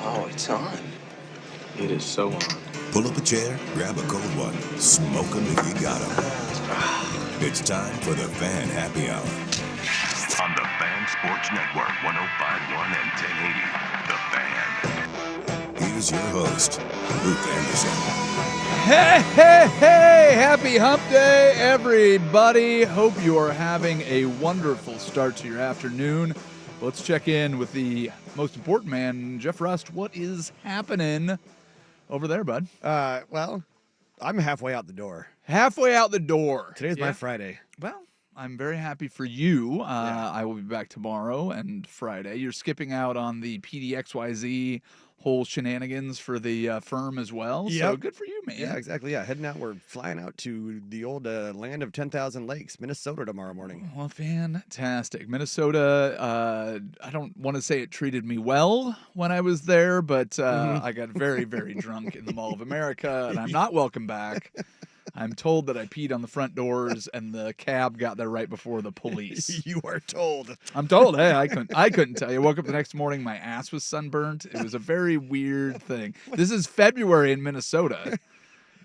Oh, it's on. It is so on. Pull up a chair, grab a cold one, smoke 'em if you got 'em. It's time for the Fan Happy Hour. On the Fan Sports Network, 105.1 and 1080. The Fan. Here's your host, Luke Anderson. Hey, happy hump day, everybody. Hope you are having a wonderful start to your afternoon. Let's check in with the most important man, Jeff Rust. What is happening over there, bud? Well, I'm halfway out the door. Halfway out the door. Today's my Friday. Well, I'm very happy for you. I will be back tomorrow and Friday. You're skipping out on the PDXYZ whole shenanigans for the firm as well. So Yep. good for you, man. Yeah, exactly. Yeah, heading out. We're flying out to the old land of 10,000 lakes, Minnesota, tomorrow morning. Well, fantastic. Minnesota, I don't want to say it treated me well when I was there, but I got very, very drunk in the Mall of America, and I'm not welcome back. I'm told that I peed on the front doors, and the cab got there right before the police. You are told. I'm told. Hey, I couldn't tell you. I woke up the next morning, my ass was sunburnt. It was a very weird thing. This is February in Minnesota,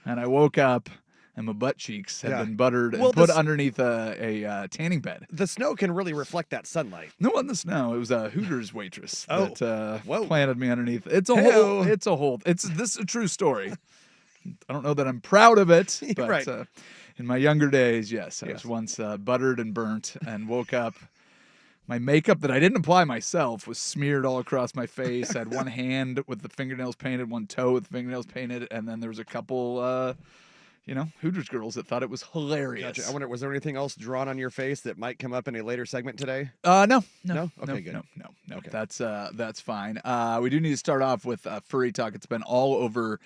and I woke up and my butt cheeks had been buttered and put underneath a tanning bed. The snow can really reflect that sunlight. No, it wasn't the snow. It was a Hooters waitress that Whoa. planted me underneath. This Hey-o. is a true story. I don't know that I'm proud of it, but Right. In my younger days, yes, I was once buttered and burnt and woke up. My makeup that I didn't apply myself was smeared all across my face. I had one hand with the fingernails painted, one toe with the fingernails painted, and then there was a couple, Hooters girls that thought it was hilarious. Gotcha. I wonder, was there anything else drawn on your face that might come up in a later segment today? No. Okay, good. No. Okay. That's fine. We do need to start off with furry talk. It's been all over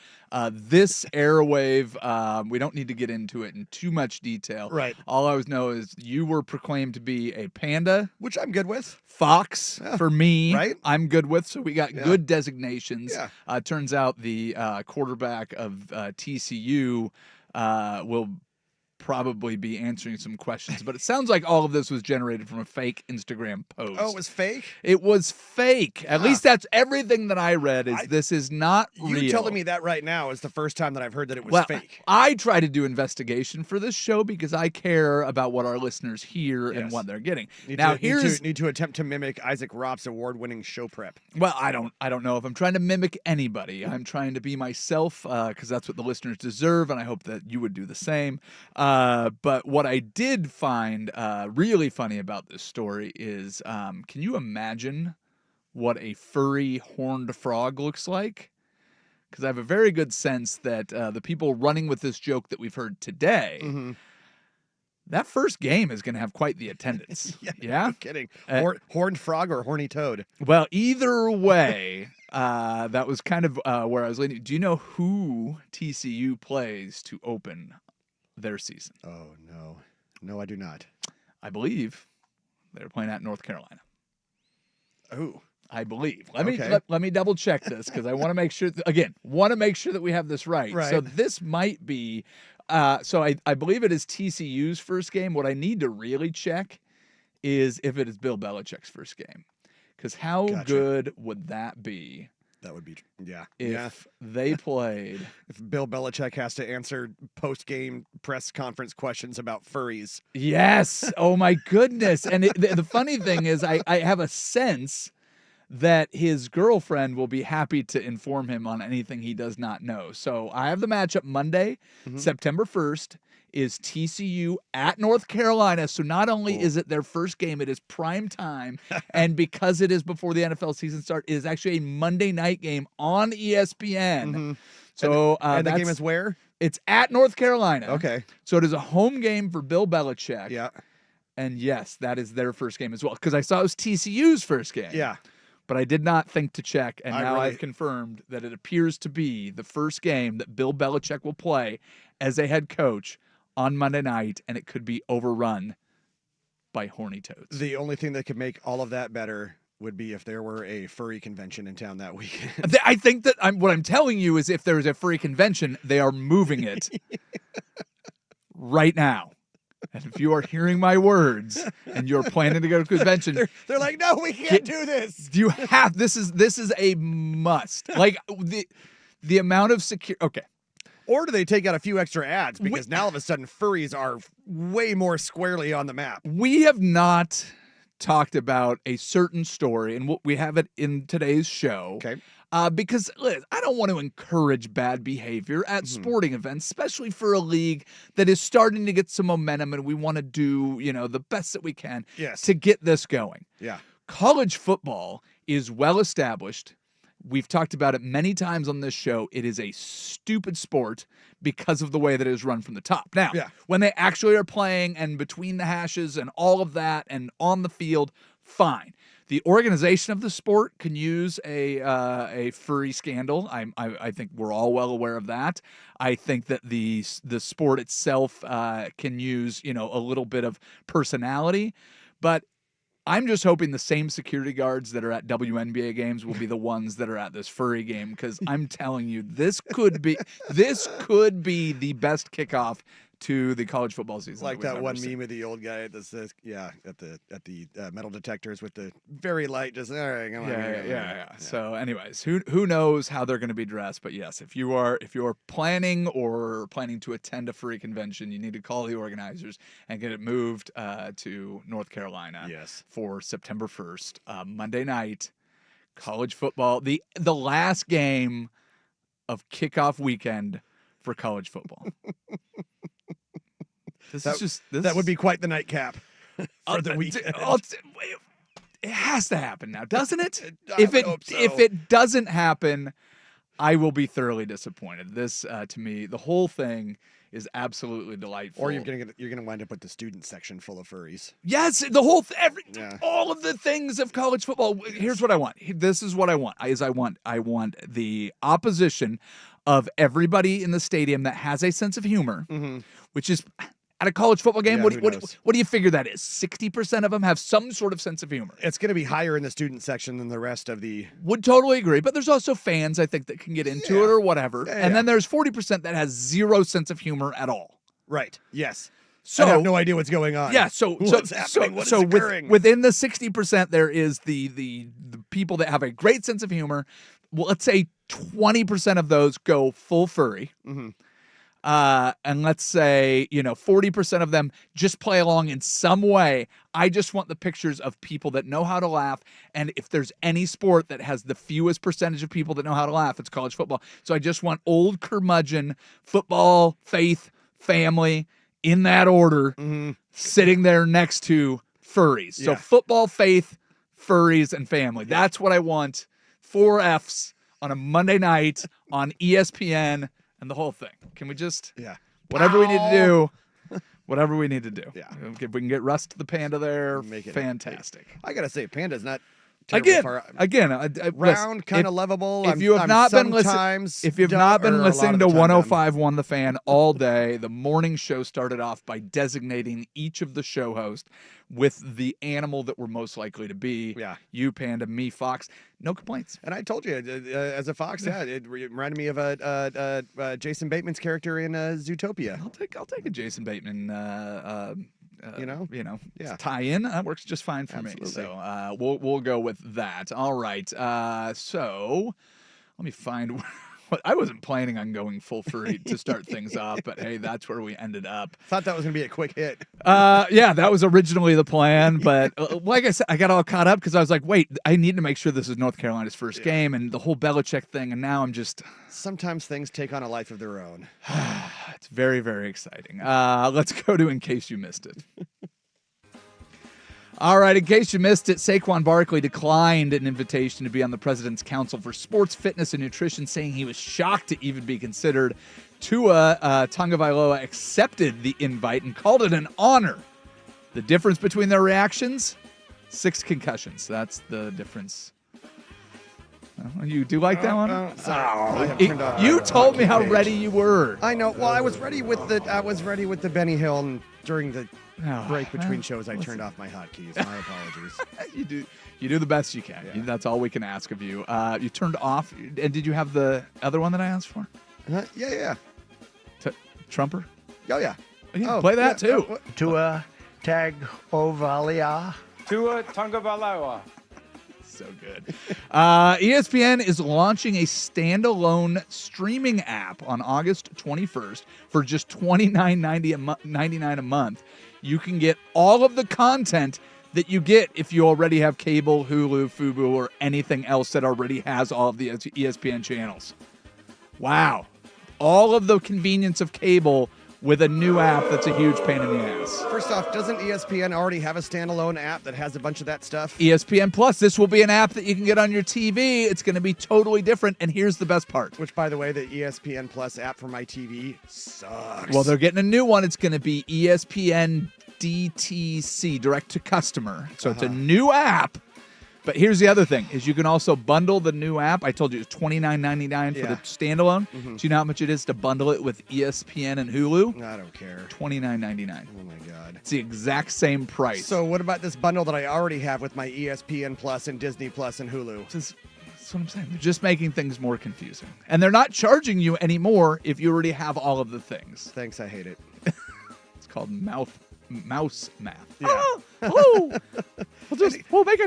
this airwave. We don't need to get into it in too much detail. Right. All I always know is you were proclaimed to be a panda. Which I'm good with. Fox for me. Right. I'm good with. So we got good designations. Yeah. Turns out the quarterback of TCU will probably be answering some questions, but it sounds like all of this was generated from a fake Instagram post. Oh, it was fake? It was fake. At least that's everything that I read is this is not real. You telling me that right now is the first time that I've heard that it was fake. I try to do investigation for this show because I care about what our listeners hear and what they're getting. Need to attempt to mimic Isaac Ropp's award-winning show prep. Well, I don't know if I'm trying to mimic anybody. I'm trying to be myself because that's what the listeners deserve, and I hope that you would do the same. But what I did find really funny about this story is, can you imagine what a furry horned frog looks like? Because I have a very good sense that the people running with this joke that we've heard today, that first game is going to have quite the attendance. Yeah? No kidding. Horned frog or horny toad? Well, either way, that was kind of where I was leading. Do you know who TCU plays to open their season? Oh, no. No, I do not. I believe they're playing at North Carolina. Oh. I believe. Okay. Let me double check this because I want to make sure that we have this right. Right. So this might be so I believe it is TCU's first game. What I need to really check is if it is Bill Belichick's first game. Because how good would that be? That would be, if they played. If Bill Belichick has to answer post-game press conference questions about furries. Yes. Oh, my goodness. And the funny thing is I have a sense that his girlfriend will be happy to inform him on anything he does not know. So I have the matchup Monday, September 1st. Is TCU at North Carolina. So not only is it their first game, it is prime time. And because it is before the NFL season starts, it is actually a Monday night game on ESPN. So and the game is where? It's at North Carolina. Okay. So it is a home game for Bill Belichick. Yeah. And yes, that is their first game as well. Because I saw it was TCU's first game. Yeah. But I did not think to check, and now I've confirmed that it appears to be the first game that Bill Belichick will play as a head coach on Monday night, and it could be overrun by horny toads. The only thing that could make all of that better would be if there were a furry convention in town that weekend. I think that what I'm telling you is if there is a furry convention, they are moving it right now. And if you are hearing my words and you're planning to go to convention, They're like, no, we can't do this. you have this is a must. Like the amount of Okay. Or do they take out a few extra ads because now all of a sudden furries are way more squarely on the map? We have not talked about a certain story, and we have it in today's show. Okay. Because Liz, I don't want to encourage bad behavior at sporting events, especially for a league that is starting to get some momentum, and we want to do, the best that we can to get this going. Yeah. College football is well established. We've talked about it many times on this show. It is a stupid sport because of the way that it is run from the top. Now, when they actually are playing and between the hashes and all of that and on the field, fine. The organization of the sport can use a furry scandal. I think we're all well aware of that. I think that the sport itself can use a little bit of personality, but I'm just hoping the same security guards that are at WNBA games will be the ones that are at this furry game, because I'm telling you, this could be the best kickoff to the college football season. Like that one meme of the old guy at the metal detectors with the very light, just all right, come on. Yeah. So, anyways, who knows how they're going to be dressed? But yes, if you are planning to attend a furry convention, you need to call the organizers and get it moved to North Carolina. Yes. For September 1st, Monday night, college football, the last game of kickoff weekend for college football. That would be quite the nightcap for the weekend. It has to happen now, doesn't it? If it doesn't happen, I will be thoroughly disappointed. This, to me, the whole thing is absolutely delightful. Or you're gonna wind up with the student section full of furries. Yes, the whole all of the things of college football. Here's what I want. This is what I want. I want the opposition of everybody in the stadium that has a sense of humor, which is at a college football game. Yeah, what do you figure that is? 60% of them have some sort of sense of humor. It's going to be higher in the student section than the rest of the. Would totally agree, but there's also fans, I think, that can get into it or whatever, and then there's 40% that has zero sense of humor at all. Right. Yes. So I have no idea what's going on. Yeah. What's happening? What is occurring? Within the 60%, there is the people that have a great sense of humor. Well, let's say 20% of those go full furry. And let's say, 40% of them just play along in some way. I just want the pictures of people that know how to laugh. And if there's any sport that has the fewest percentage of people that know how to laugh, it's college football. So I just want old curmudgeon, football, faith, family, in that order, sitting there next to furries. So football, faith, furries, and family. That's what I want. 4 Fs on a Monday night on ESPN. And the whole thing. Can we just whatever we need to do, whatever we need to do. Yeah. If we can get Rust the Panda there, Make it fantastic. I gotta say, Panda's not terribly far. Round, kind of lovable. If you have not been listening to 105.1 The Fan all day, the morning show started off by designating each of the show hosts with the animal that we're most likely to be. Yeah. You, Panda, me, Fox. No complaints. And I told you, as a fox, it reminded me of Jason Bateman's character in Zootopia. I'll take a Jason Bateman. Yeah. Tie-in. That works just fine for me. So we'll go with that. All right. So let me find. I wasn't planning on going full furry to start things off, but hey, that's where we ended up. Thought that was gonna be a quick hit. Yeah, that was originally the plan, but like I said, I got all caught up because I was like, wait, I need to make sure this is North Carolina's first game, and the whole Belichick thing, and now I'm just. Sometimes things take on a life of their own. It's very, very exciting. Let's go to In Case You Missed It. All right, in case you missed it, Saquon Barkley declined an invitation to be on the President's Council for Sports, Fitness, and Nutrition, saying he was shocked to even be considered. Tua Tagovailoa accepted the invite and called it an honor. The difference between their reactions? 6 concussions. That's the difference. You do like that one? Sorry. You told me how ready you were. I know. Well, I was ready with the Benny Hill, and during the break between shows, I turned off my hotkeys. My apologies. You do the best you can. Yeah. That's all we can ask of you. You turned off, and did you have the other one that I asked for? Yeah. Trumper? Oh, yeah. Yeah, play that too. Tua Tagovailoa. Tua Tagovailoa. So good. ESPN is launching a standalone streaming app on August 21st for just $29.99 a month. You can get all of the content that you get if you already have cable, Hulu, Fubo, or anything else that already has all of the ESPN channels. Wow. All of the convenience of cable with a new app that's a huge pain in the ass. First off, doesn't ESPN already have a standalone app that has a bunch of that stuff? ESPN Plus, this will be an app that you can get on your TV. It's going to be totally different, and here's the best part. Which, by the way, the ESPN Plus app for my TV sucks. Well, they're getting a new one. It's going to be ESPN DTC, direct to customer. So it's a new app. But here's the other thing, is you can also bundle the new app. I told you it's $29.99 for the standalone. Do you know how much it is to bundle it with ESPN and Hulu? I don't care. $29.99. Oh, my God. It's the exact same price. So what about this bundle that I already have with my ESPN Plus and Disney Plus and Hulu? That's what I'm saying. They're just making things more confusing. And they're not charging you anymore if you already have all of the things. Thanks, I hate it. It's called mouse math. Yeah. Hello. We'll make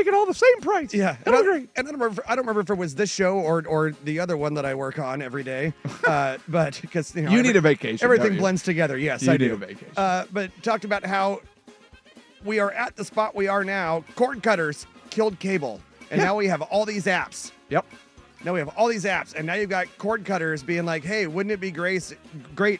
it all the same price. Yeah, That'll be great. and I don't remember if it was this show or the other one that I work on every day. But because You need a vacation. everything don't you? blends together. Yes, You I need do. a vacation. But talked about how we are at the spot we are now. Cord cutters killed cable, and now we have all these apps. Yep. Now we have all these apps, and now you've got cord cutters being like, "Hey, wouldn't it be great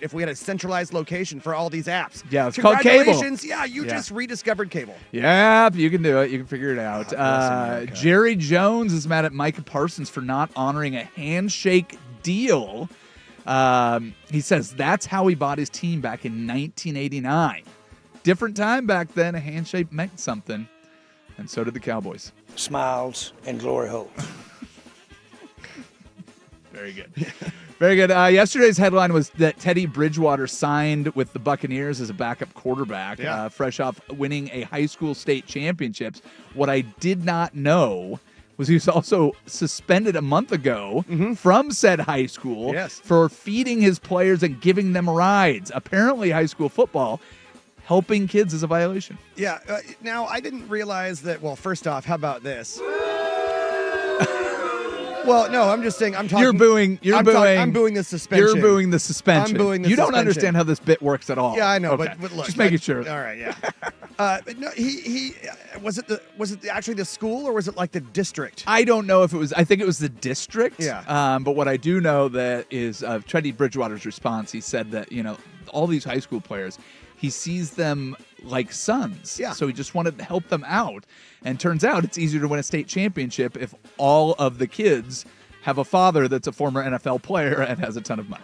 if we had a centralized location for all these apps?" Yeah, it's called cable. Congratulations! Yeah, you Yeah. just rediscovered cable. Yep, you can do it. You can figure it out. bless America. Jerry Jones is mad at Micah Parsons for not honoring a handshake deal. He says that's how he bought his team back in 1989. Different time back then. A handshake meant something, and so did the Cowboys. Smiles and glory holes. Very good. Very good. Yesterday's headline was that Teddy Bridgewater signed with the Buccaneers as a backup quarterback, fresh off winning a high school state championships. What I did not know was he was also suspended a month ago from said high school for feeding his players and giving them rides. Apparently, high school football, helping kids is a violation. Yeah. Now, I didn't realize that. Well, first off, how about this? Well, no, I'm just saying. I'm talking. You're booing. I'm booing the suspension. You're booing the suspension. I'm booing the You don't suspension. understand how this bit works at all. Yeah, I know, Okay. but look, just making sure. All right, yeah. But no, he was it actually the school or was it like the district? I don't know if it was. I think it was the district. Yeah. But what I do know that is Teddy Bridgewater's response. He said that all these high school players, he sees them like sons. Yeah. So he just wanted to help them out. And turns out it's easier to win a state championship if all of the kids have a father that's a former NFL player and has a ton of money.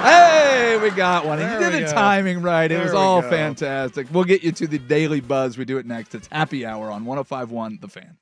Hey, we got one. There You did we the go. timing right. It There was we all go. fantastic. We'll get you to the Daily Buzz. We do it next. It's Happy Hour on 105.1 The Fan.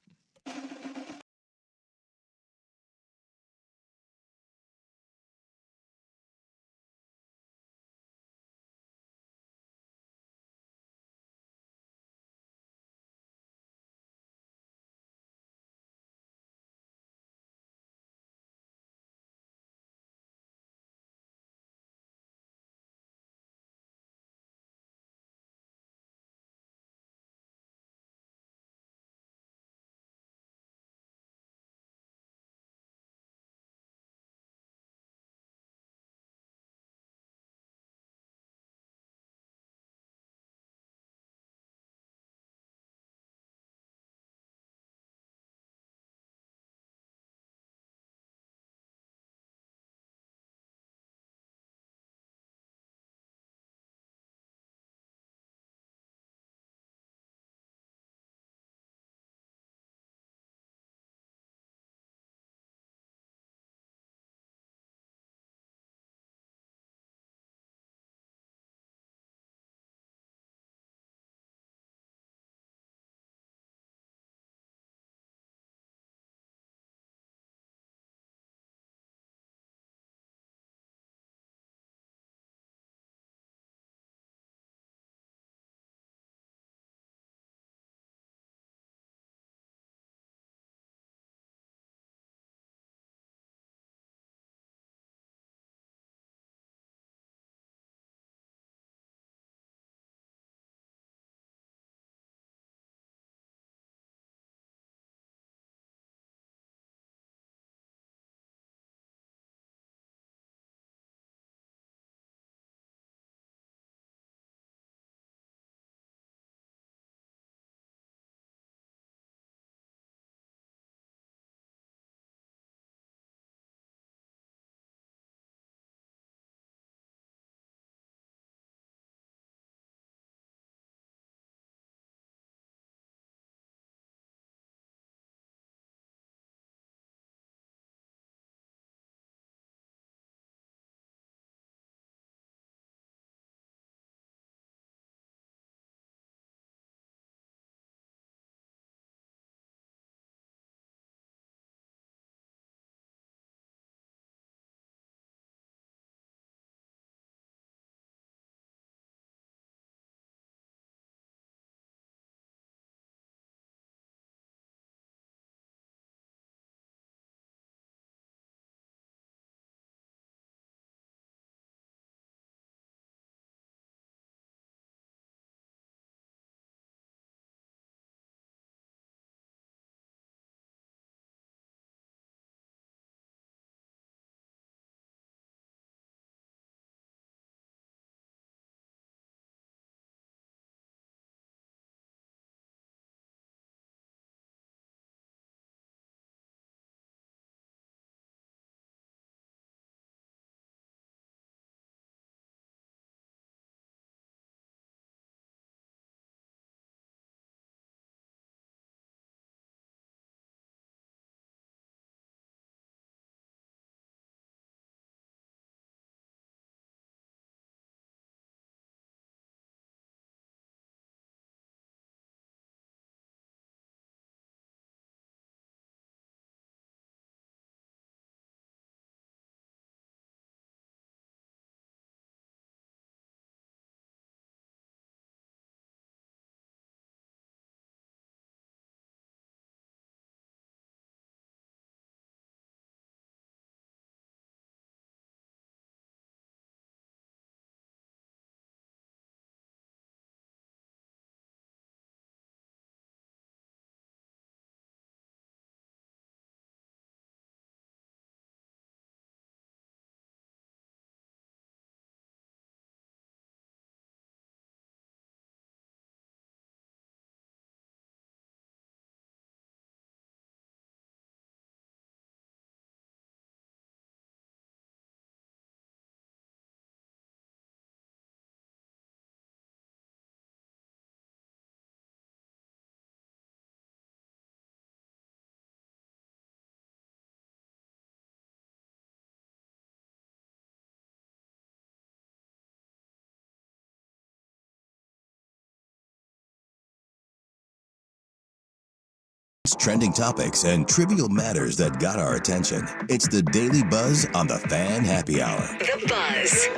news, trending topics, and trivial matters that got our attention. It's the Daily Buzz on the Fan Happy Hour. The Buzz.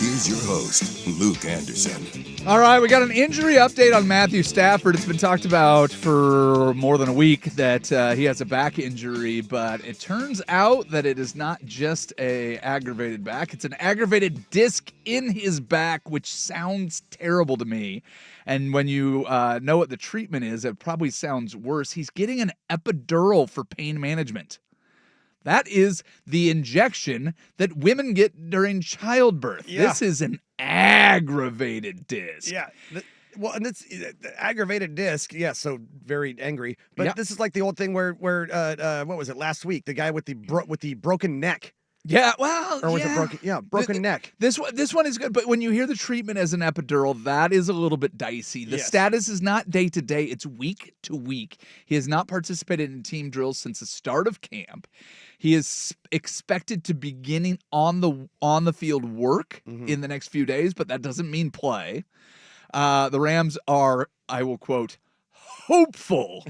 Here's your host, Luke Anderson. All right, we got an injury update on Matthew Stafford. It's been talked about for more than a week that he has a back injury, but it turns out that it is not just a aggravated back. It's an aggravated disc in his back, which sounds terrible to me. And when you know what the treatment is, it probably sounds worse. He's getting an epidural for pain management. That is the injection that women get during childbirth. Yeah. This is an aggravated disc. Yeah. Well, and it's aggravated disc. Yeah, so very angry. But Yeah. this is like the old thing where what was it last week? The guy with the broken neck, Yeah, well, or was yeah. it broken neck? This one is good, but when you hear the treatment as an epidural, that is a little bit dicey. The Yes. status is not day to day; it's week to week. He has not participated in team drills since the start of camp. He is expected to begin on the field work in the next few days, but that doesn't mean play. The Rams are, I will quote, hopeful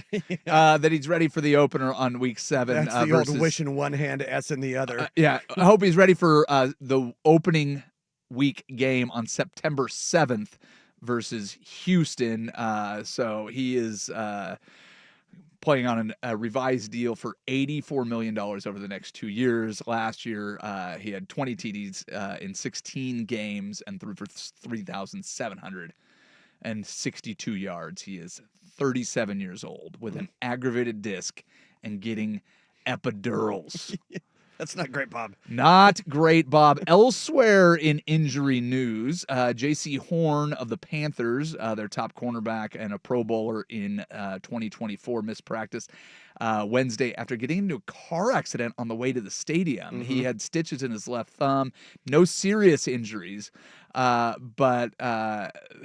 that he's ready for the opener on week 7. That's the versus, old wish in one hand, S in the other. yeah, I hope he's ready for the opening week game on September 7th versus Houston. So he is playing on a revised deal for $84 million over the next 2 years. Last year, he had 20 TDs in 16 games and threw for 3,762 yards. He is 37 years old with an aggravated disc and getting epidurals. That's not great, Bob. Not great, Bob. Elsewhere in injury news, J.C. Horn of the Panthers, their top cornerback and a Pro Bowler in 2024, missed practice Wednesday after getting into a car accident on the way to the stadium. He had stitches in his left thumb, no serious injuries, but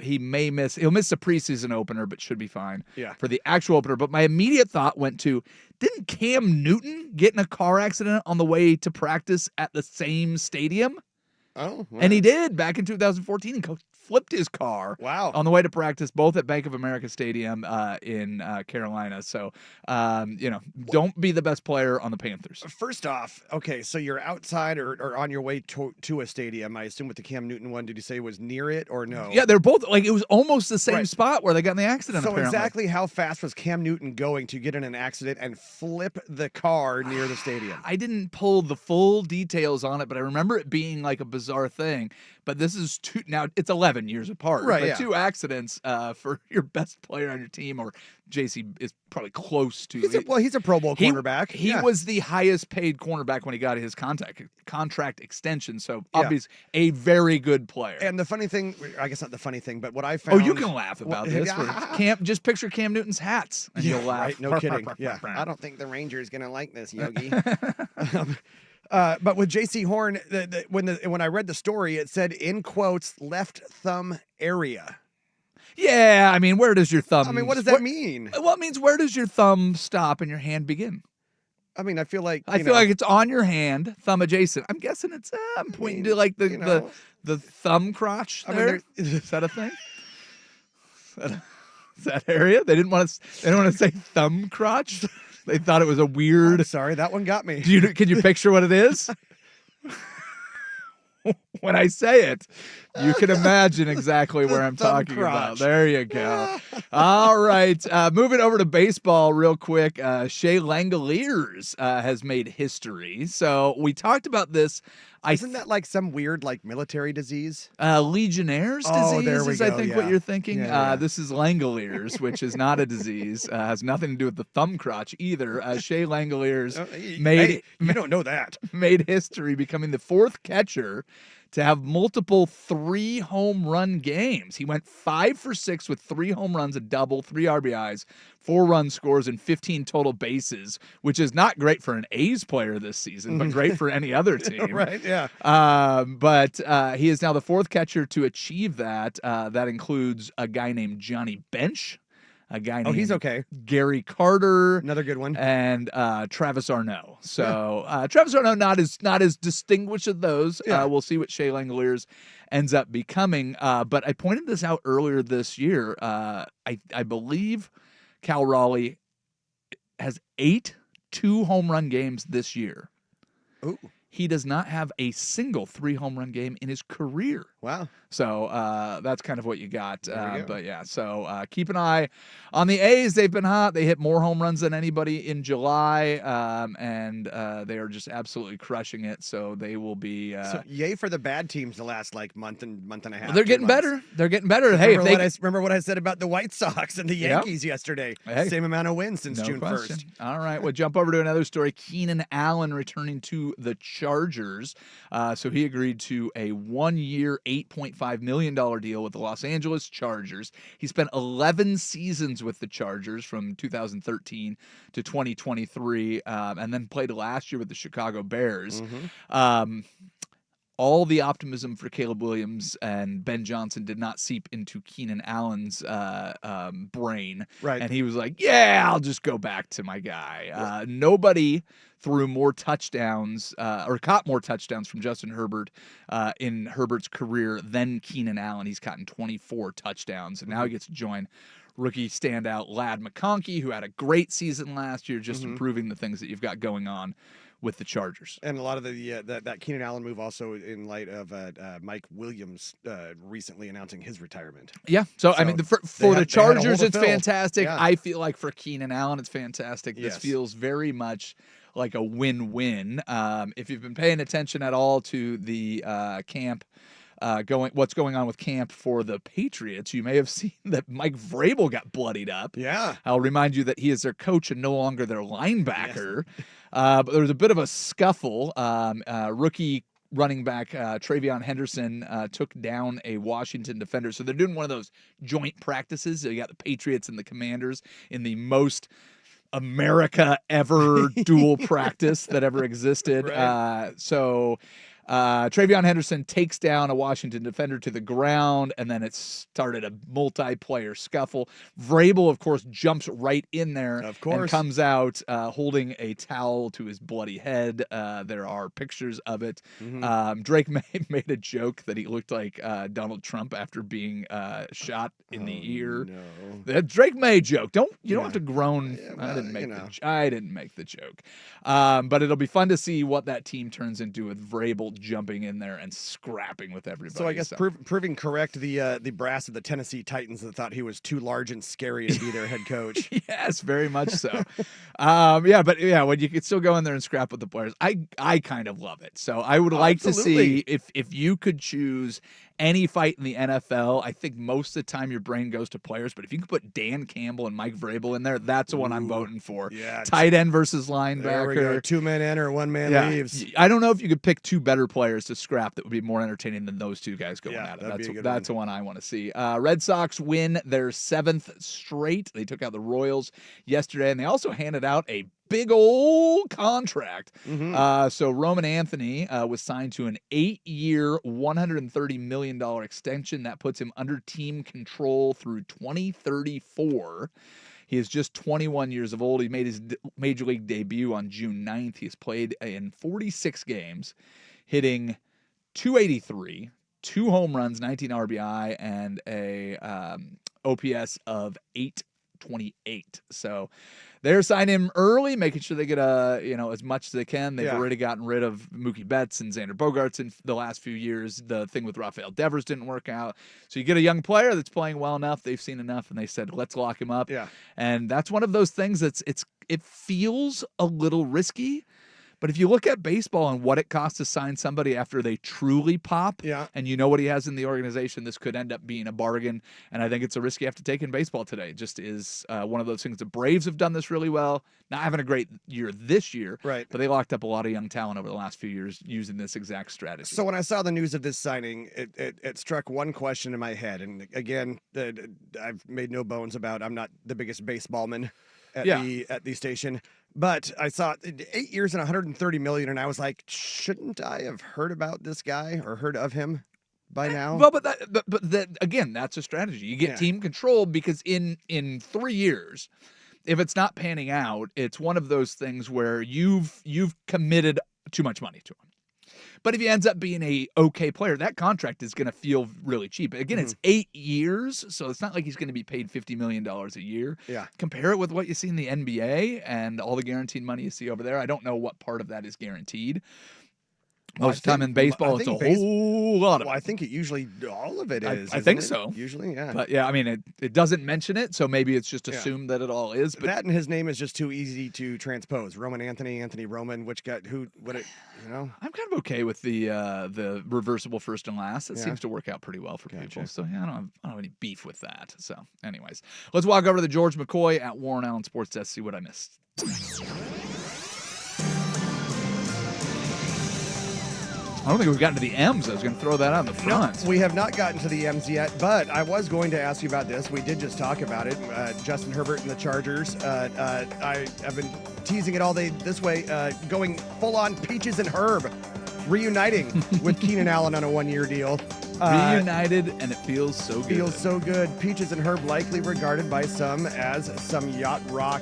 he'll miss the preseason opener, but should be fine for the actual opener. But my immediate thought went to, didn't Cam Newton get in a car accident on the way to practice at the same stadium? Oh, wow. And he did back in 2014. He flipped his car on the way to practice, both at Bank of America Stadium in Carolina. So, don't be the best player on the Panthers. First off, okay, so you're outside or on your way to a stadium. I assume with the Cam Newton one, did you say it was near it or no? Yeah, they're both, it was almost the same spot where they got in the accident, So apparently. exactly how fast was Cam Newton going to get in an accident and flip the car near the stadium? I didn't pull the full details on it, but I remember it being like a bizarre thing. But this is now it's 11 years apart. Right, but yeah. 2 accidents for your best player on your team, or JC is probably close to. He's a Pro Bowl cornerback. He was the highest paid cornerback when he got his contract extension. So obviously a very good player. And the funny thing, I guess not the funny thing, but what I found. Oh, you can laugh about this. Just picture Cam Newton's hats and you'll laugh. Right, no kidding. Yeah, I don't think the Rangers gonna like this, Yogi. But with J.C. Horn, when I read the story, it said in quotes left thumb area. Yeah, I mean, where does your thumb? I mean, what does that mean? Well, it means where does your thumb stop and your hand begin? I mean, I feel like like it's on your hand, thumb adjacent. I'm guessing it's I'm pointing to like the thumb crotch there. Is that a thing? Is that area? They didn't want to say thumb crotch. They thought it was a weird. I'm sorry, that one got me. Can you picture what it is? When I say it, you can imagine exactly where I'm talking about. There you go. All right. Moving over to baseball real quick. Shea Langoliers has made history. So we talked about this. Isn't that like some weird military disease? Legionnaire's disease there we is, I go, think, yeah. what you're thinking. Yeah. This is Langoliers, which is not a disease. Has nothing to do with the thumb crotch either. Shea Langoliers you don't know that. made history becoming the 4th catcher to have multiple 3 home run games. He went 5 for 6 with 3 home runs, a double, 3 RBIs, 4 run scores, and 15 total bases, which is not great for an A's player this season, but great for any other team. Right, yeah. But he is now the 4th catcher to achieve that. That includes a guy named Johnny Bench, a guy Oh, named he's okay. Gary Carter, Another good one. and Travis Arnaud. So Travis Arnaud not as distinguished as those. Yeah. We'll see what Shea Langoliers ends up becoming. But I pointed this out earlier this year. I believe Cal Raleigh has 8 2-home run games this year. Ooh. He does not have a single 3-home run game in his career. Wow. So that's kind of what you got. There we go. But yeah, so keep an eye on the A's. They've been hot. They hit more home runs than anybody in July, and they are just absolutely crushing it. So they will be. So yay for the bad teams the last month and a half. They're 2 getting months. better. They're getting better. Hey, remember what I said about the White Sox and the Yankees yesterday? Hey. Same amount of wins since No June question. 1st. All right, we'll jump over to another story. Keenan Allen returning to the Chargers. So he agreed to a 1-year, $8.5 million deal with the Los Angeles Chargers. He spent 11 seasons with the Chargers from 2013 to 2023, and then played last year with the Chicago Bears. All the optimism for Caleb Williams and Ben Johnson did not seep into Keenan Allen's brain. Right. And he was like, yeah, I'll just go back to my guy. Nobody threw more touchdowns or caught more touchdowns from Justin Herbert in Herbert's career than Keenan Allen. He's gotten 24 touchdowns, and now he gets to join rookie standout Ladd McConkey, who had a great season last year, just improving the things that you've got going on with the Chargers. And a lot of that Keenan Allen move also in light of Mike Williams recently announcing his retirement. Yeah. So I mean, for the they had a Chargers, hole to it's fill. fantastic. Yeah. I feel like for Keenan Allen, it's fantastic. This Yes. feels very much like a win-win. If you've been paying attention at all to the camp, what's going on with camp for the Patriots, you may have seen that Mike Vrabel got bloodied up. Yeah. I'll remind you that he is their coach and no longer their linebacker. But there was a bit of a scuffle. Rookie running back Travion Henderson took down a Washington defender. So they're doing one of those joint practices. So you got the Patriots and the Commanders in the most America ever dual practice that ever existed. Right. Travion Henderson takes down a Washington defender to the ground, and then it started a multiplayer scuffle. Vrabel, of course, jumps right in there and comes out holding a towel to his bloody head. There are pictures of it. Drake May made a joke that he looked like Donald Trump after being shot in the ear. No. The Drake May joke. You don't have to groan. well, I didn't make you know. I didn't make the joke. But it'll be fun to see what that team turns into with Vrabel jumping in there and scrapping with everybody. So I guess proving correct the brass of the Tennessee Titans that thought he was too large and scary to be their head coach. Yes, very much so. When you could still go in there and scrap with the players, I kind of love it. So I would like to see if you could choose any fight in the NFL. I think most of the time your brain goes to players, but if you could put Dan Campbell and Mike Vrabel in there, that's the one I'm voting for. Yeah, tight end versus there linebacker. we go. 2 men enter, 1 man leaves. I don't know if you could pick 2 better players to scrap that would be more entertaining than those 2 guys going at it. that'd be a good That's the one I want to see. Red Sox win their 7th straight. They took out the Royals yesterday, and they also handed out a big old contract. So Roman Anthony was signed to an 8-year, $130 million extension. That puts him under team control through 2034. He is just 21 years of old. He made his major league debut on June 9th. He's played in 46 games, hitting .283, 2 home runs, 19 RBI, and a OPS of 828. So they're signing him early, making sure they get as much as they can. They've already gotten rid of Mookie Betts and Xander Bogaerts in the last few years. The thing with Rafael Devers didn't work out. So you get a young player that's playing well enough. They've seen enough, and they said, let's lock him up. Yeah. And that's one of those things it feels a little risky. But if you look at baseball and what it costs to sign somebody after they truly pop, and you know what he has in the organization, this could end up being a bargain. And I think it's a risk you have to take in baseball today. It just is one of those things. The Braves have done this really well. Not having a great year this year, right? But they locked up a lot of young talent over the last few years using this exact strategy. So when I saw the news of this signing, it struck one question in my head. And again, I've made no bones about I'm not the biggest baseballman at the station. But I saw 8 years and $130 million, and I was like, shouldn't I have heard about this guy or heard of him? by now. Well, but that again, that's a strategy. You get Yeah. team control because in 3 years, if it's not panning out, it's one of those things where you've committed too much money to him. But if he ends up being a okay player, that contract is going to feel really cheap. Again, it's 8 years, so it's not like he's going to be paid $50 million a year. Yeah. Compare it with what you see in the NBA and all the guaranteed money you see over there. I don't know what part of that is guaranteed. Most of the time in baseball, it's a whole lot of Well, it. I think it usually all of it is. I think isn't it? so. Usually, yeah. But yeah, I mean, it doesn't mention it, so maybe it's just assumed that it all is. But that and his name is just too easy to transpose. Roman Anthony, Anthony Roman, which got who? What? You know. I'm kind of okay with the reversible first and last. It Yeah. seems to work out pretty well for people. Gotcha. So yeah, I don't have any beef with that. So, anyways, let's walk over to the George McCoy at Warren Allen Sports Desk. See what I missed. I don't think we've gotten to the M's. I was going to throw that out in the front. We have not gotten to the M's yet, but I was going to ask you about this. We did just talk about it. Justin Herbert and the Chargers. I have been teasing it all day this way, going full on Peaches and Herb, reuniting with Keenan Allen on a 1-year deal. Reunited, and it feels so good. Feels so good. Peaches and Herb, likely regarded by some as some yacht rock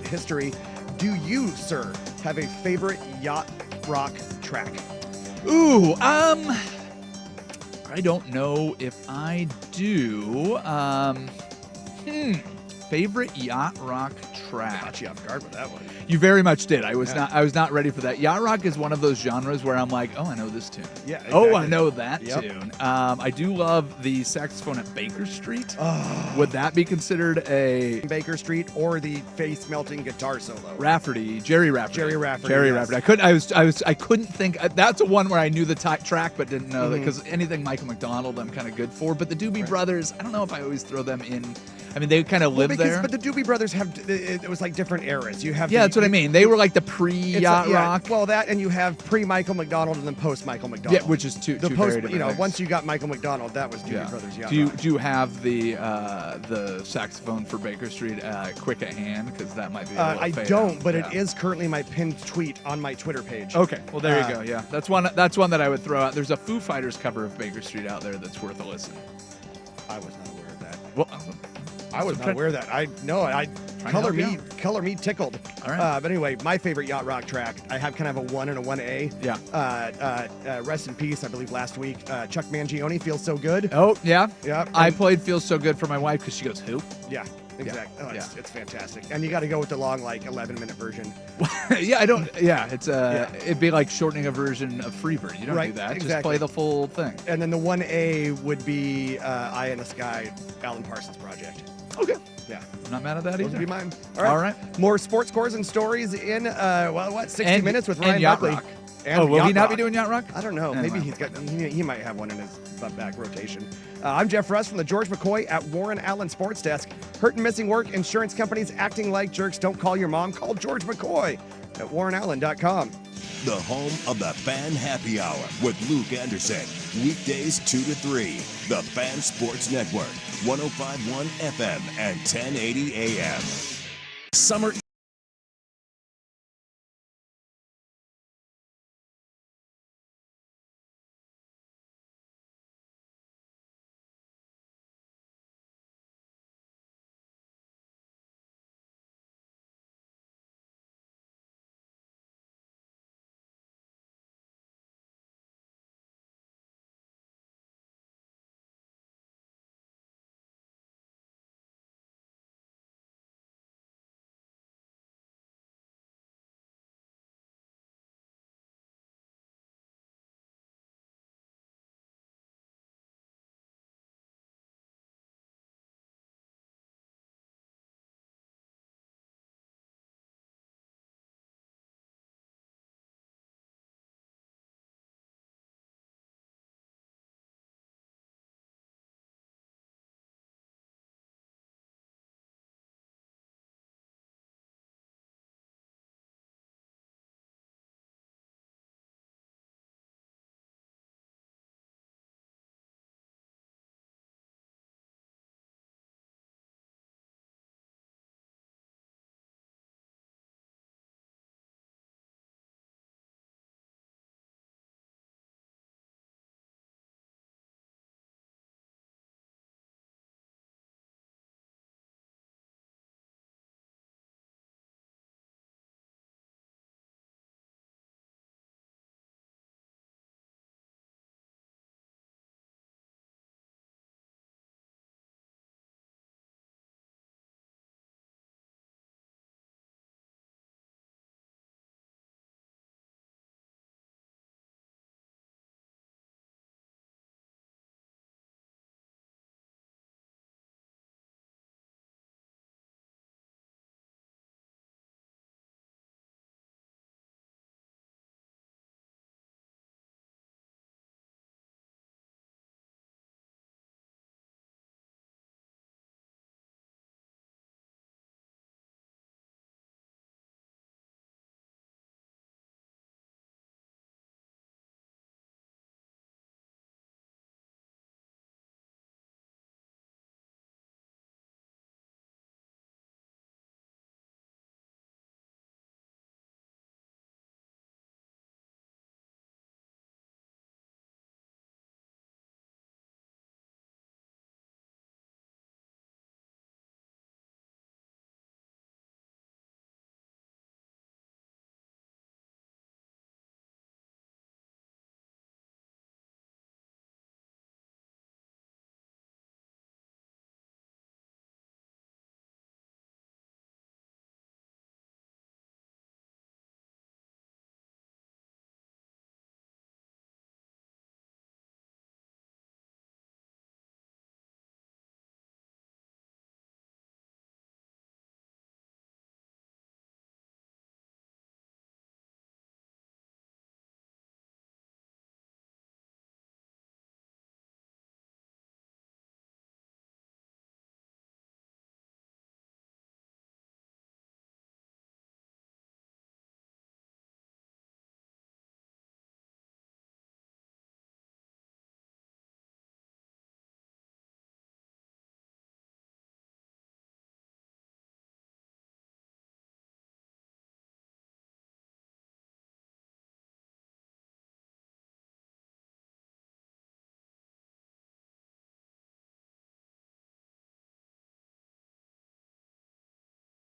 history. Do you, sir, have a favorite yacht rock track? Ooh, I don't know if I do. Favorite yacht rock track. Caught you off guard with that one. You very much did. I was not ready for that. Yacht rock is one of those genres where I'm like, oh, I know this tune. Yeah. Oh, I exactly. know that Yep. tune. I do love the saxophone at Baker Street. Oh. Would that be considered a Baker Street or the face melting guitar solo? Rafferty? Jerry Rafferty. Jerry Rafferty, Jerry yes. Rafferty. I couldn't think. That's a one where I knew the track but didn't know that Mm-hmm. because anything Michael McDonald I'm kind of good for. But the Doobie Brothers, I don't know if I always throw them in. I mean, they kind of live there. But the Doobie Brothers it was like different eras. You have That's what I mean. They were like the pre-yacht yeah, rock. Well, that and you have pre-Michael McDonald and then post-Michael McDonald. Yeah, which is two the very post. different You know, things. once you got Michael McDonald, that was Doobie Brothers yacht Do you rock. do you have the saxophone for Baker Street quick at hand? Because that might be. A little I fade don't, out. but Yeah. it is currently my pinned tweet on my Twitter page. Okay, well there you go. Yeah, that's one that I would throw out. There's a Foo Fighters cover of Baker Street out there that's worth a listen. I was not aware of that. Well, I was not aware of that. I to color help me tickled. All right. But anyway, my favorite yacht rock track. I have kind of a 1 and a 1A. Yeah. Rest in peace. I believe last week, Chuck Mangione, Feels So Good. Oh yeah. Yeah. I played "Feels So Good" for my wife because she goes, "Who?" Yeah. Exactly. Oh, Yeah. it's fantastic. And you got to go with the long, like 11-minute version. Yeah, I don't. Yeah, it's it'd be like shortening a version of Freebird. You don't do Right, that. Just exactly. play the full thing. And then the 1A would be Eye in the Sky, Alan Parsons Project. Okay. Yeah. I'm not mad at that Those either. would be mine. All right. More sports scores and stories in 60 And- minutes with and Ryan Yacht Buckley. Rock. And Will he Yacht not be Rock. doing Yacht Rock? I don't know. Anyway. Maybe he might have one in his back rotation. I'm Jeff Russ from the George McCoy at Warren Allen Sports Desk. Hurt and missing work, insurance companies acting like jerks. Don't call your mom. Call George McCoy at warrenallen.com. The home of the Fan Happy Hour with Luke Anderson. Weekdays 2 to 3. The Fan Sports Network. 105.1 FM and 1080 AM. Summer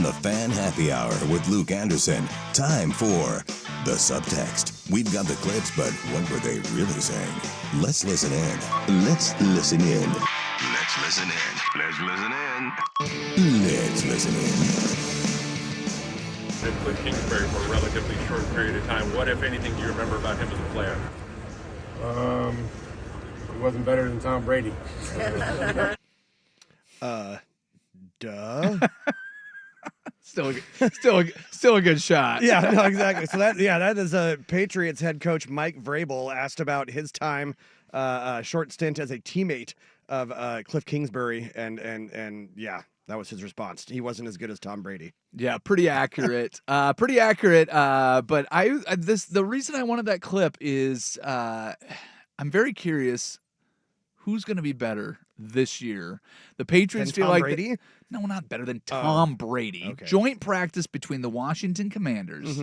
The Fan Happy Hour with Luke Anderson. Time for the subtext. We've got the clips, but what were they really saying? Let's listen in. Let's listen in. Let's listen in. Let's listen in. Let's listen in. And Cliff Kingsbury for a relatively short period of time. What, if anything, do you remember about him as a player? He wasn't better than Tom Brady. Duh. Still a good shot. Yeah, no, exactly. So that is Patriots head coach Mike Vrabel asked about his time, short stint as a teammate of Cliff Kingsbury, and yeah, that was his response. He wasn't as good as Tom Brady. Yeah, pretty accurate. Pretty accurate. But the reason I wanted that clip is I'm very curious who's going to be better this year. The Patriots Than feel Tom like Brady? no, not better than Tom Brady. Okay. Joint practice between the Washington Commanders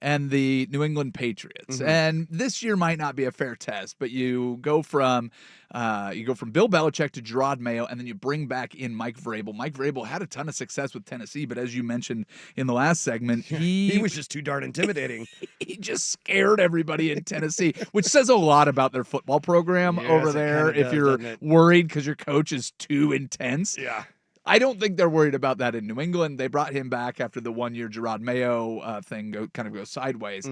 and the New England Patriots. And this year might not be a fair test, but you go from Bill Belichick to Gerard Mayo, and then you bring back in Mike Vrabel. Mike Vrabel had a ton of success with Tennessee, but as you mentioned in the last segment, He was just too darn intimidating. he just scared everybody in Tennessee, which says a lot about their football program Yes, over it there. kinda If does, you're doesn't it? worried because your coach is too intense. Yeah. I don't think they're worried about that in New England. They brought him back after the 1-year Gerard Mayo thing kind of goes sideways.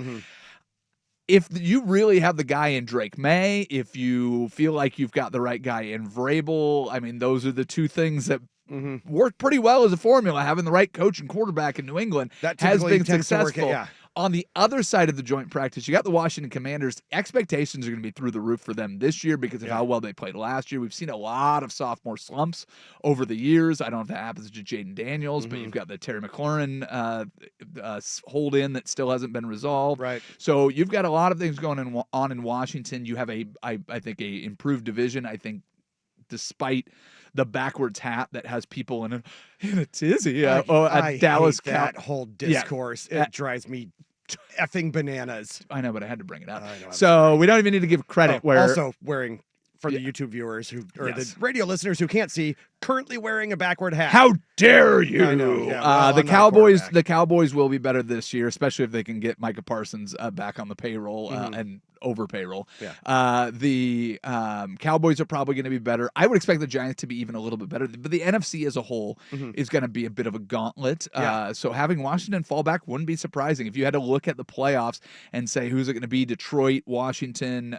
If you really have the guy in Drake May, if you feel like you've got the right guy in Vrabel, I mean, those are the two things that work pretty well as a formula. Having the right coach and quarterback in New England That has typically been tends to work, successful. yeah. On the other side of the joint practice, you got the Washington Commanders. Expectations are going to be through the roof for them this year because of how well they played last year. We've seen a lot of sophomore slumps over the years. I don't know if that happens to Jaden Daniels, but you've got the Terry McLaurin hold in that still hasn't been resolved. Right. So you've got a lot of things going on in Washington. You have I think a improved division. I think despite the backwards hat that has people in a tizzy. I Dallas hate that whole discourse. It drives me effing bananas. I know, but I had to bring it up. I know, I'm So we don't even need to give credit where also wearing, for the YouTube viewers or Yes. the radio listeners who can't see, currently wearing a backward hat. How dare you? I know, yeah, well, the I'm not a Cowboys. quarterback. The Cowboys will be better this year, especially if they can get Micah Parsons back on the payroll and over payroll. Yeah. The Cowboys are probably going to be better. I would expect the Giants to be even a little bit better, but the NFC as a whole is going to be a bit of a gauntlet. Yeah. So having Washington fall back wouldn't be surprising. If you had to look at the playoffs and say who's it going to be, Detroit, Washington,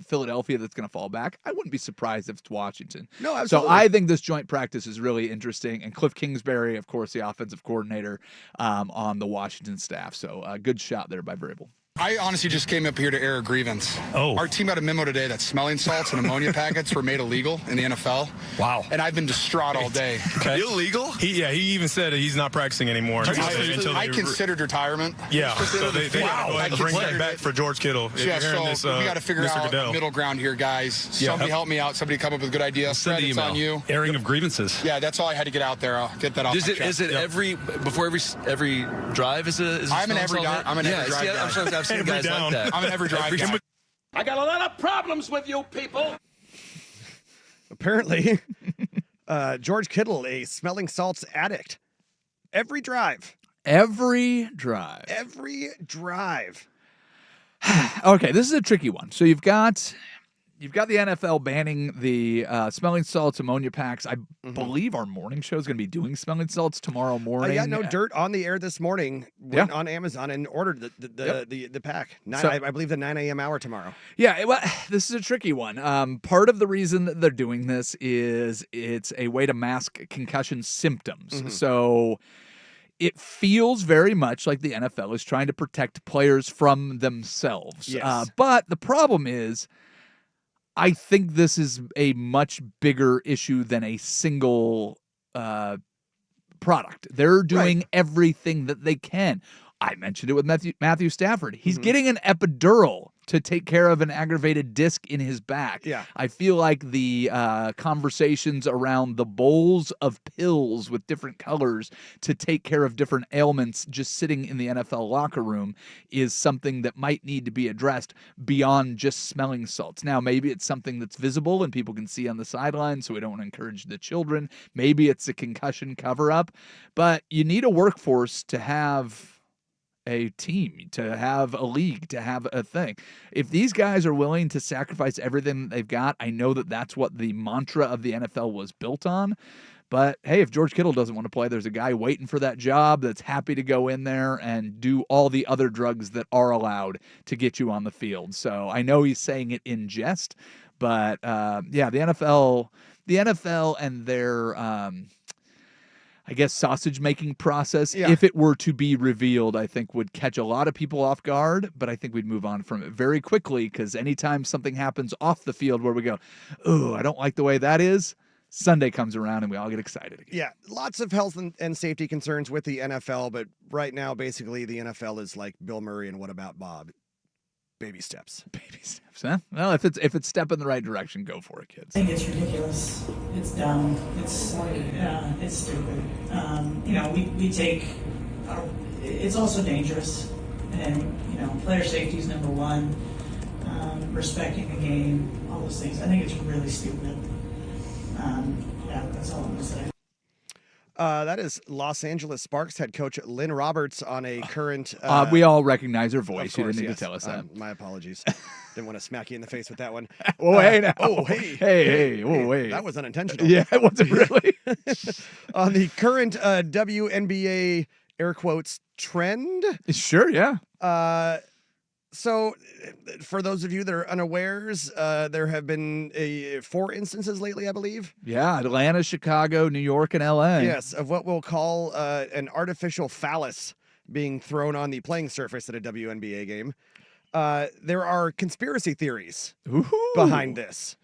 Philadelphia, that's going to fall back, I wouldn't be surprised if it's Washington. No, So absolutely. I think this joint practice is really interesting. And Cliff Kingsbury, of course, the offensive coordinator on the Washington staff. So a good shot there by Vrabel. I honestly just came up here to air a grievance. Oh. Our team got a memo today that smelling salts and ammonia packets were made illegal in the NFL. Wow. And I've been distraught all day. Okay. Illegal? He even said that he's not practicing anymore. I considered retirement. Yeah. So they Wow. go ahead and bring that back for George Kittle. If Yeah, you're hearing so this, we got to figure Mr. out Goodell. middle ground here, guys. Somebody help me out. Somebody come up with a good idea. Fred, it's on you. Airing of grievances. Yeah, that's all I had to get out there. I'll get that off my chest. Is it before every drive is a I'm an every drive guy. I've seen guys down. like that. I'm an every drive guy. I got a lot of problems with you people. Apparently, George Kittle, a smelling salts addict. Every drive. Every drive. Every drive. Okay, this is a tricky one. So you've got the NFL banning the smelling salts, ammonia packs. I believe our morning show is going to be doing smelling salts tomorrow morning. Yeah, no, Dirt on the air this morning went on Amazon and ordered the pack. I believe the 9 a.m. hour tomorrow. Yeah, well, this is a tricky one. Part of the reason that they're doing this is it's a way to mask concussion symptoms. So it feels very much like the NFL is trying to protect players from themselves. Yes. But the problem is, I think this is a much bigger issue than a single product. They're doing everything that they can. I mentioned it with Matthew Stafford. He's getting an epidural to take care of an aggravated disc in his back. Yeah. I feel like the conversations around the bowls of pills with different colors to take care of different ailments just sitting in the NFL locker room is something that might need to be addressed beyond just smelling salts. Now, maybe it's something that's visible and people can see on the sideline, so we don't want to encourage the children. Maybe it's a concussion cover-up, but you need a workforce to have a team, to have a league, to have a thing. If these guys are willing to sacrifice everything that they've got, I know that that's what the mantra of the NFL was built on. But hey, if George Kittle doesn't want to play, there's a guy waiting for that job that's happy to go in there and do all the other drugs that are allowed to get you on the field. So I know he's saying it in jest, but yeah, the NFL and their I guess sausage making process, if it were to be revealed, I think would catch a lot of people off guard, but I think we'd move on from it very quickly, because anytime something happens off the field where we go, oh, I don't like the way that is, Sunday comes around and we all get excited again. Yeah, lots of health and safety concerns with the NFL, but right now, basically, the NFL is like Bill Murray and What About Bob? Baby steps. Baby steps, huh? Well, if it's step in the right direction, go for it, kids. I think it's ridiculous. It's dumb. It's stupid. We take. It's also dangerous, and player safety is number one. Respecting the game, all those things. I think it's really stupid. That's all I'm gonna say. That is Los Angeles Sparks head coach Lynn Roberts on a current... we all recognize her voice. Course, You didn't need yes. to tell us that. My apologies. Didn't want to smack you in the face with that one. Oh, hey, now. Oh, hey. Hey. Oh, wait. That was unintentional. Yeah, it wasn't really. On the current WNBA, air quotes, trend. Sure, yeah. So, for those of you that are unawares, there have been 4 instances lately, I believe. Yeah, Atlanta, Chicago, New York, and L.A. Yes, of what we'll call an artificial phallus being thrown on the playing surface at a WNBA game. There are conspiracy theories behind this.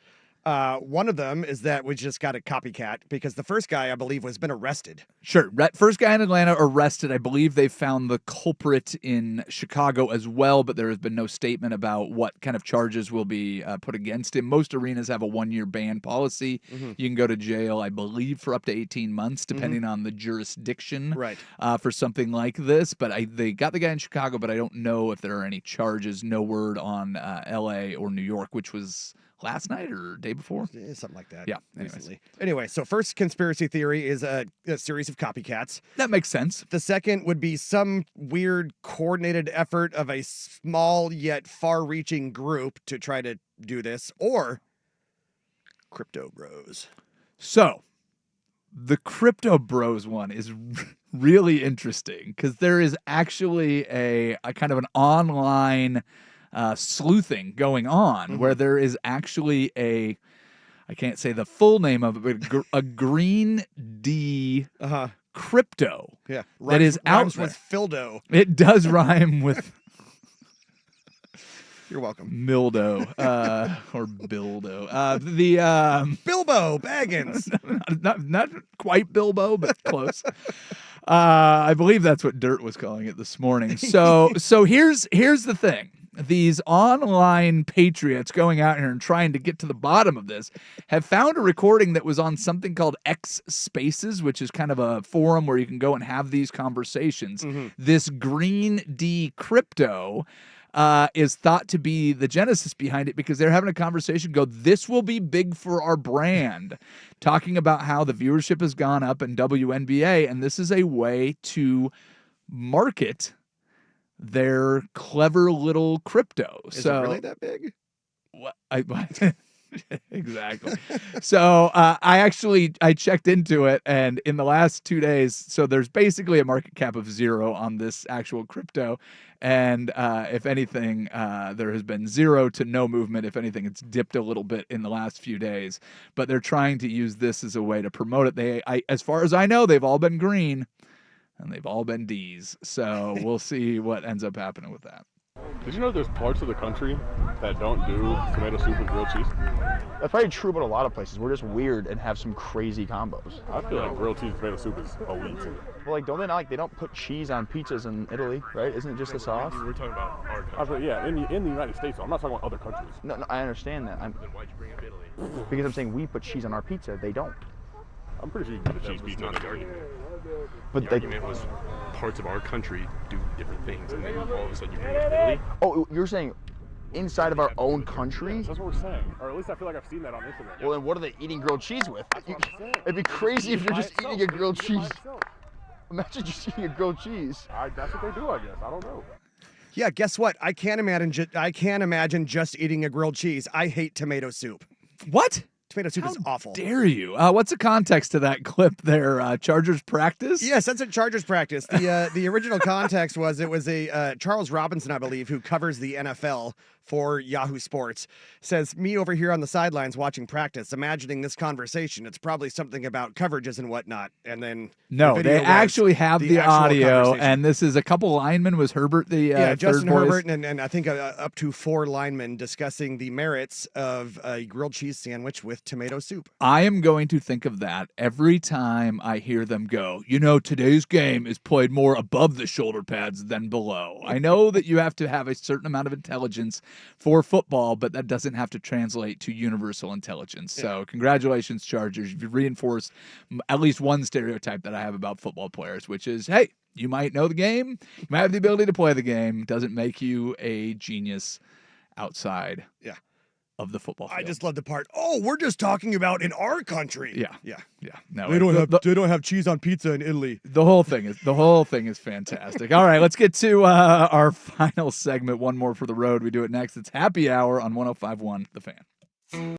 One of them is that we just got a copycat because the first guy, I believe, has been arrested. Sure. First guy in Atlanta arrested. I believe they found the culprit in Chicago as well, but there has been no statement about what kind of charges will be put against him. Most arenas have a 1-year ban policy. Mm-hmm. You can go to jail, I believe, for up to 18 months, depending on the jurisdiction for something like this. But they got the guy in Chicago, but I don't know if there are any charges. No word on L.A. or New York, which was last night or day before? Something like that. Yeah. Anyway, so first conspiracy theory is a series of copycats. That makes sense. The second would be some weird coordinated effort of a small yet far-reaching group to try to do this, or crypto bros. So, the crypto bros one is really interesting because there is actually a kind of an online sleuthing going on where there is actually I can't say the full name of it, but a green D crypto that is out with Fildo. It does rhyme with You're welcome. Mildo or Bildo. Bilbo Baggins. Not quite Bilbo, but close. I believe that's what Dirt was calling it this morning. So here's the thing. These online patriots going out here and trying to get to the bottom of this have found a recording that was on something called X Spaces, which is kind of a forum where you can go and have these conversations. This green D crypto is thought to be the genesis behind it because they're having a conversation this will be big for our brand, talking about how the viewership has gone up in WNBA, and this is a way to market their clever little crypto. Is it really that big? What? Exactly. So I checked into it, and in the last 2 days, so there's basically a market cap of 0 on this actual crypto. And if anything, there has been 0 to no movement. If anything, it's dipped a little bit in the last few days. But they're trying to use this as a way to promote it. As far as I know, they've all been green. And they've all been D's. So we'll see what ends up happening with that. Did you know there's parts of the country that don't do tomato soup with grilled cheese? That's probably true about a lot of places. We're just weird and have some crazy combos. I feel like grilled cheese and tomato soup is elite. Well, like, don't they not, like, they don't put cheese on pizzas in Italy, right? Isn't it just the sauce? We're talking about our country. Yeah, in the United States. I'm not talking about other countries. No, I understand that. Then why'd you bring up Italy? Because I'm saying we put cheese on our pizza. They don't. I'm pretty sure you can get a cheese pizza. Not the argument. But the argument was parts of our country do different things, and then all of a sudden you bring up Italy. Oh, you're saying inside of our own country? That's what we're saying. Or at least I feel like I've seen that on Instagram. Well, then what are they eating grilled cheese with? It'd be crazy if you're just eating a grilled cheese. Imagine just eating a grilled cheese. That's what they do, I guess. I don't know. Yeah, guess what? I can't imagine just eating a grilled cheese. I hate tomato soup. What? Tomato soup is awful. Dare you? What's the context to that clip there? Chargers practice? Yes, that's a Chargers practice. The original context was it was a Charles Robinson, I believe, who covers the NFL for Yahoo Sports, says, me over here on the sidelines watching practice, imagining this conversation. It's probably something about coverages and whatnot. And then no, they actually have the audio, and this is a couple linemen. Was Herbert the Justin third Herbert and I think up to 4 linemen discussing the merits of a grilled cheese sandwich with tomato soup. I am going to think of that every time I hear them go, today's game is played more above the shoulder pads than below. I know that you have to have a certain amount of intelligence for football, but that doesn't have to translate to universal intelligence. So congratulations, Chargers. You've reinforced at least one stereotype that I have about football players, which is, hey, you might know the game, you might have the ability to play the game, doesn't make you a genius outside of the football field. I just love the part, we're just talking about in our country. Yeah. No, they don't have cheese on pizza in Italy. The whole thing is fantastic. All right, let's get to our final segment. One more for the road. We do it next. It's Happy Hour on 105.1 The Fan.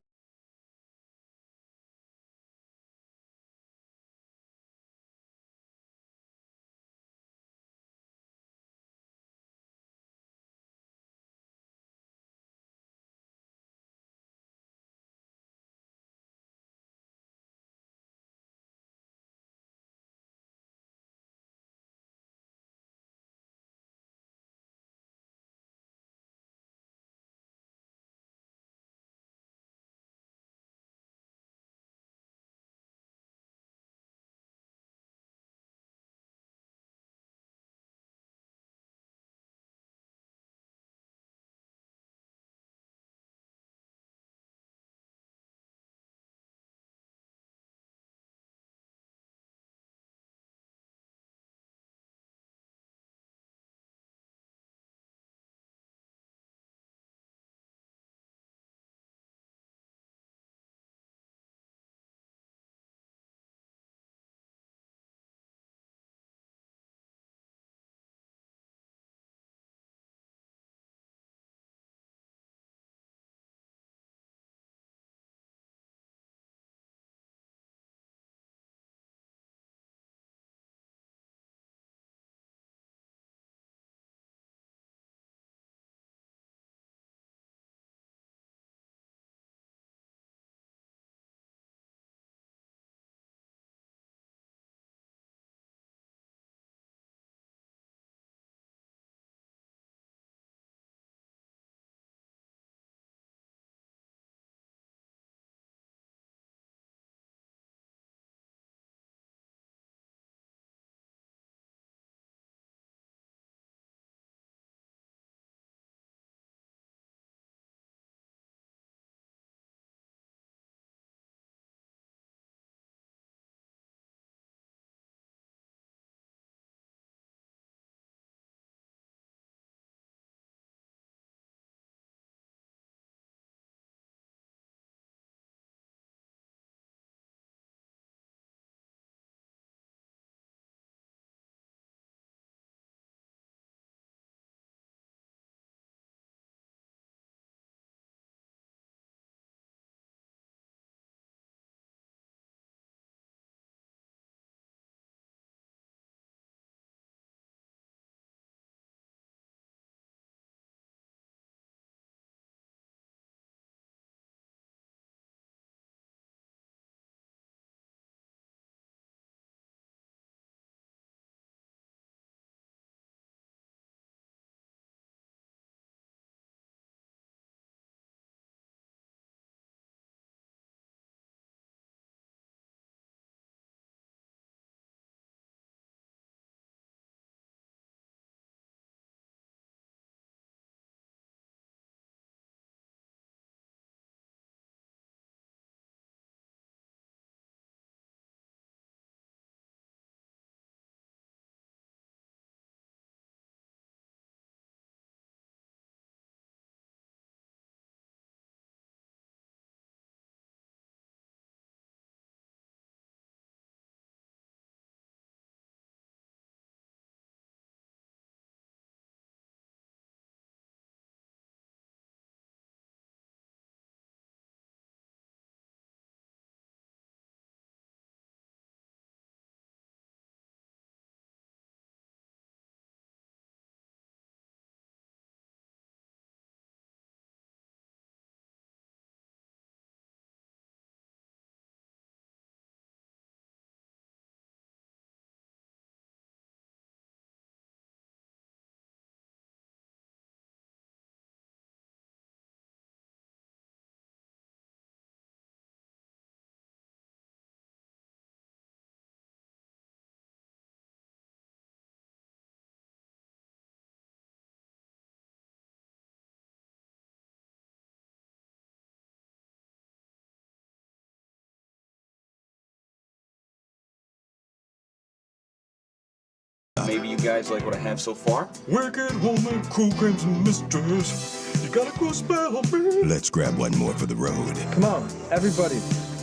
maybe you guys like what I have so far? Wicked woman, cool creams and misters. You got a cool spell on me. Let's grab one more for the road. Come on, everybody.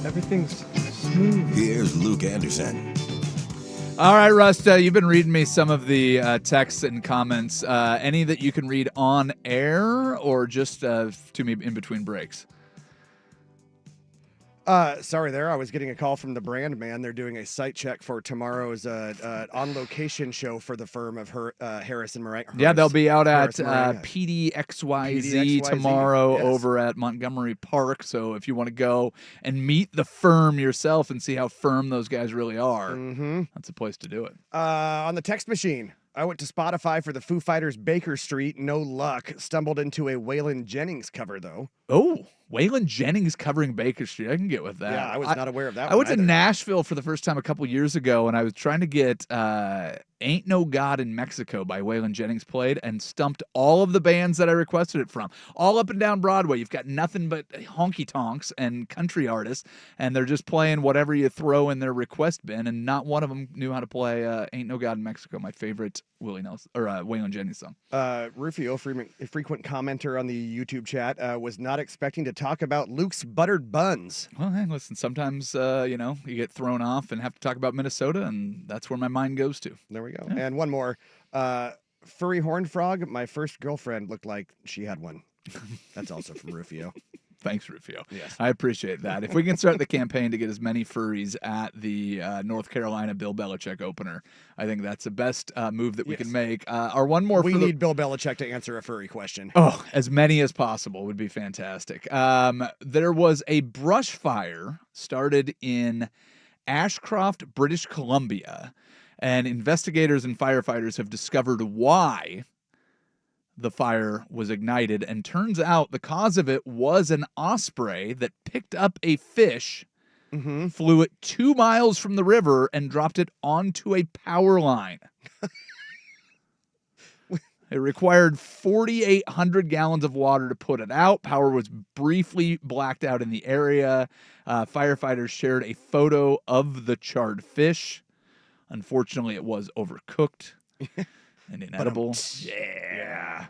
Everything's smooth. Here's Luke Anderson. All right, Russ, you've been reading me some of the texts and comments. Any that you can read on air or just to me in between breaks? Sorry there. I was getting a call from the brand man. They're doing a site check for tomorrow's on-location show for the firm of Harris and Moran. Yeah, they'll be out at PDXYZ PDXYZ tomorrow over at Montgomery Park. So if you want to go and meet the firm yourself and see how firm those guys really are, that's a place to do it. On the text machine, I went to Spotify for the Foo Fighters Baker Street. No luck. Stumbled into a Waylon Jennings cover, though. Oh, Waylon Jennings covering Baker Street. I can get with that. Yeah, I was not aware of that I one went to Nashville for the first time a couple years ago, and I was trying to get Ain't No God in Mexico by Waylon Jennings played and stumped all of the bands that I requested it from. All up and down Broadway. You've got nothing but honky-tonks and country artists, and they're just playing whatever you throw in their request bin, and not one of them knew how to play Ain't No God in Mexico, my favorite Willie Nelson or Waylon Jennings song. Rufio, frequent commenter on the YouTube chat, was not expecting to talk about Luke's buttered buns. Well, hey, listen, sometimes, you get thrown off and have to talk about Minnesota, and that's where my mind goes to. There we go. Yeah. And one more. Furry horned frog, my first girlfriend looked like she had one. That's also from Rufio. Thanks, Rufio. Yes. I appreciate that. If we can start the campaign to get as many furries at the North Carolina Bill Belichick opener, I think that's the best move that we can make. Our one more. We need Bill Belichick to answer a furry question. Oh, as many as possible would be fantastic. There was a brush fire started in Ashcroft, British Columbia, and investigators and firefighters have discovered why the fire was ignited, and turns out the cause of it was an osprey that picked up a fish, flew it 2 miles from the river, and dropped it onto a power line. It required 4,800 gallons of water to put it out. Power was briefly blacked out in the area. Firefighters shared a photo of the charred fish. Unfortunately, it was overcooked and inedible. Yeah.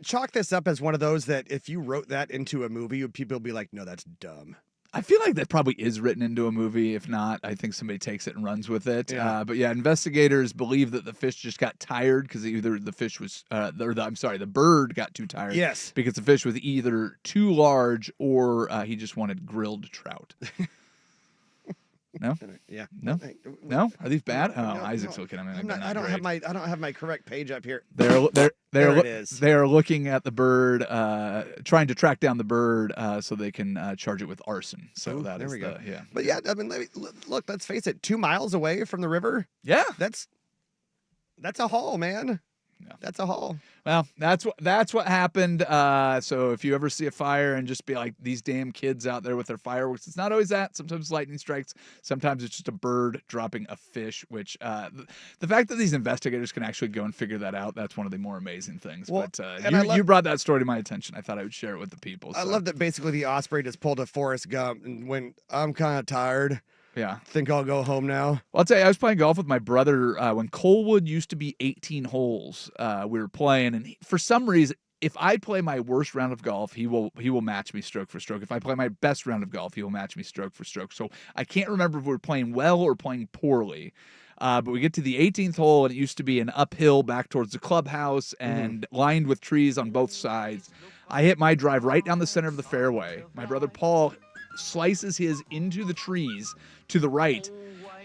Chalk this up as one of those that if you wrote that into a movie, people would be like, no, that's dumb. I feel like that probably is written into a movie. If not, I think somebody takes it and runs with it. Yeah. But yeah, investigators believe that the fish just got tired because either the fish was, the bird got too tired. Yes. Because the fish was either too large or he just wanted grilled trout. No? Yeah. No? No? Are these bad? Oh, Isaac's looking at me. I don't have my correct page up here. There it is. They are looking at the bird, trying to track down the bird so they can charge it with arson. So there we go. Yeah. But yeah, I mean, look, let's face it, 2 miles away from the river. Yeah. That's a haul, man. Yeah. That's a haul. Well, that's what happened. So if you ever see a fire and just be like, these damn kids out there with their fireworks, it's not always that. Sometimes lightning strikes. Sometimes it's just a bird dropping a fish, which the fact that these investigators can actually go and figure that out, that's one of the more amazing things. Well, but you brought that story to my attention. I thought I would share it with the people. So. I love that basically the osprey just pulled a Forrest Gump and went, I'm kind of tired. Yeah. Think I'll go home now. Well, I'll tell you, I was playing golf with my brother when Coalwood used to be 18 holes. We were playing, and for some reason, if I play my worst round of golf, he will match me stroke for stroke. If I play my best round of golf, he will match me stroke for stroke. So I can't remember if we were playing well or playing poorly. But we get to the 18th hole, and it used to be an uphill back towards the clubhouse and lined with trees on both sides. I hit my drive right down the center of the fairway. My brother Paul slices his into the trees to the right.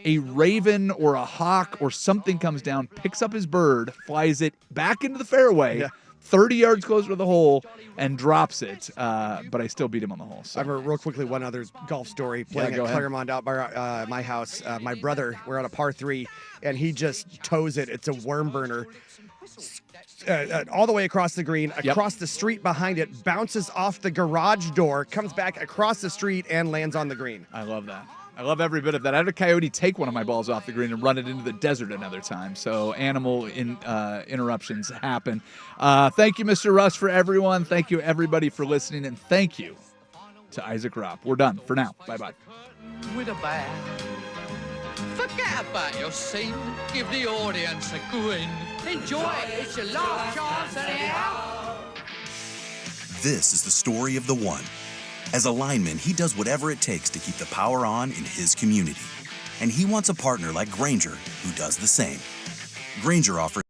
A raven or a hawk or something comes down, picks up his bird, flies it back into the fairway, 30 yards closer to the hole, and drops it. But I still beat him on the hole. So. I have real quickly one other golf story. Playing at Claremont out by my house. My brother, we're on a par 3, and he just toes it. It's a worm burner. All the way across the green, across the street behind it, bounces off the garage door, comes back across the street, and lands on the green. I love that. I love every bit of that. I had a coyote take one of my balls off the green and run it into the desert another time. So animal interruptions happen. Thank you, Mr. Russ, for everyone. Thank you, everybody, for listening. And thank you to Isaac Robb. We're done for now. Bye-bye. With a bat. Forget about your scene. Give the audience a grin. Enjoy it. It's your last chance anyhow. This is the story of the one. As a lineman, he does whatever it takes to keep the power on in his community. And he wants a partner like Grainger who does the same. Grainger offers